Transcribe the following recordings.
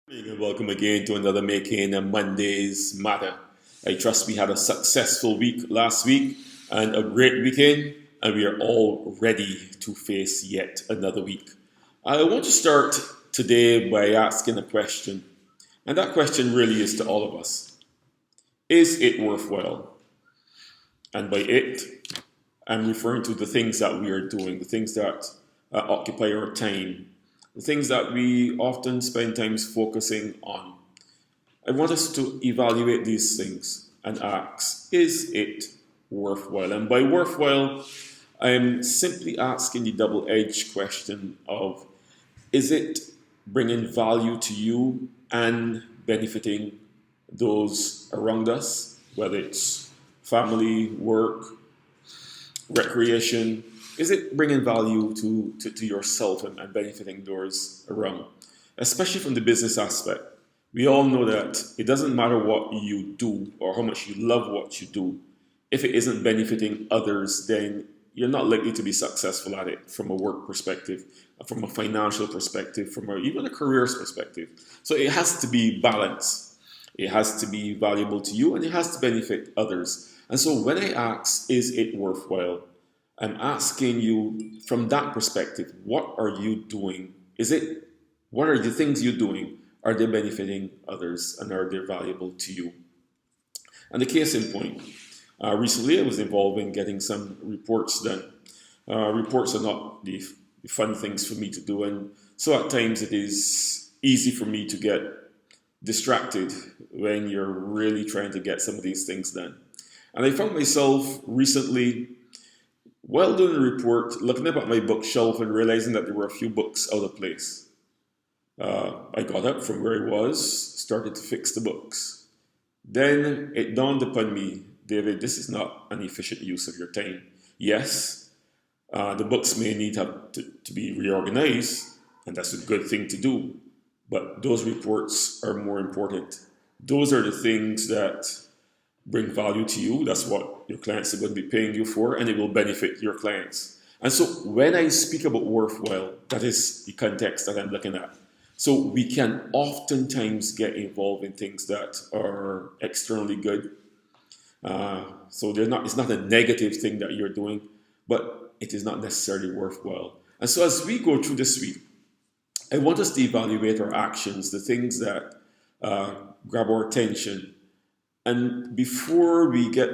And welcome again to another Making a Mondays Matter. I trust we had a successful week last week and a great weekend, and we are all ready to face yet another week. I want to start today by asking a question, and that question really is to all of us. Is it worthwhile? And by it, I'm referring to the things that we are doing, the things that occupy our time, the things that we often spend time focusing on. I want us to evaluate these things and ask, is it worthwhile? And by worthwhile, I'm simply asking the double edged question of, is it bringing value to you and benefiting those around us, whether it's family, work, recreation? Is it bringing value to yourself and benefiting those around? Especially from the business aspect. We all know that it doesn't matter what you do or how much you love what you do. If it isn't benefiting others, then you're not likely to be successful at it from a work perspective, from a financial perspective, even a careers perspective. So it has to be balanced. It has to be valuable to you and it has to benefit others. And so when I ask, is it worthwhile? I'm asking you from that perspective, what are you doing? What are the things you're doing? Are they benefiting others and are they valuable to you? And the case in point, recently I was involved in getting some reports done. Reports are not the fun things for me to do, and so at times it is easy for me to get distracted when you're really trying to get some of these things done. And I found myself recently, while doing the report, looking up at my bookshelf and realizing that there were a few books out of place. I got up from where I was, started to fix the books. Then it dawned upon me, David, this is not an efficient use of your time. Yes, the books may need to be reorganized, and that's a good thing to do. But those reports are more important. Those are the things that bring value to you. That's what your clients are going to be paying you for, and it will benefit your clients. And so when I speak about worthwhile, that is the context that I'm looking at. So we can oftentimes get involved in things that are externally good. So it's not a negative thing that you're doing, but it is not necessarily worthwhile. And so as we go through this week, I want us to evaluate our actions, the things that grab our attention. And before we get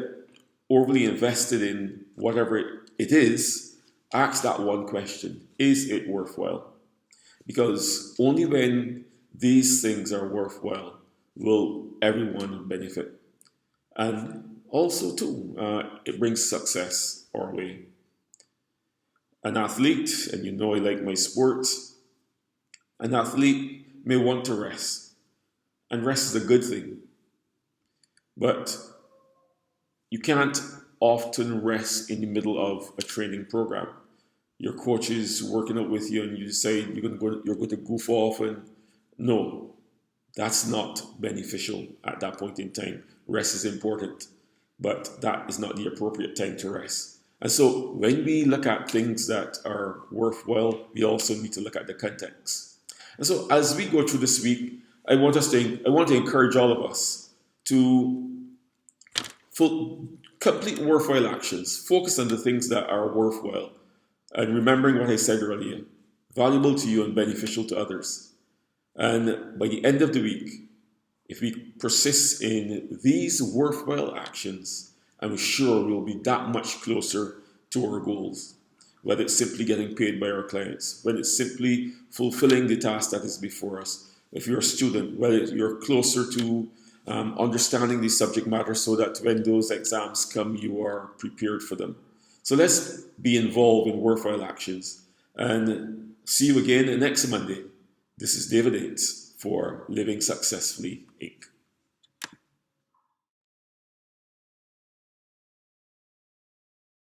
overly invested in whatever it is, ask that one question: is it worthwhile? Because only when these things are worthwhile will everyone benefit. And also, too, it brings success our way. An athlete, and you know I like my sports, an athlete may want to rest. And rest is a good thing. But you can't often rest in the middle of a training program. Your coach is working out with you and you decide you're going to goof off, and no, that's not beneficial at that point in time. Rest is important, but that is not the appropriate time to rest. And so when we look at things that are worthwhile, we also need to look at the context. And so as we go through this week, I want to encourage all of us to complete worthwhile actions. Focus on the things that are worthwhile. And remembering what I said earlier, valuable to you and beneficial to others. And by the end of the week, if we persist in these worthwhile actions, I'm sure we'll be that much closer to our goals. Whether it's simply getting paid by our clients, whether it's simply fulfilling the task that is before us. If you're a student, whether you're closer to understanding the subject matter so that when those exams come, you are prepared for them. So let's be involved in worthwhile actions. And see you again next Monday. This is David Yates for Living Successfully Inc.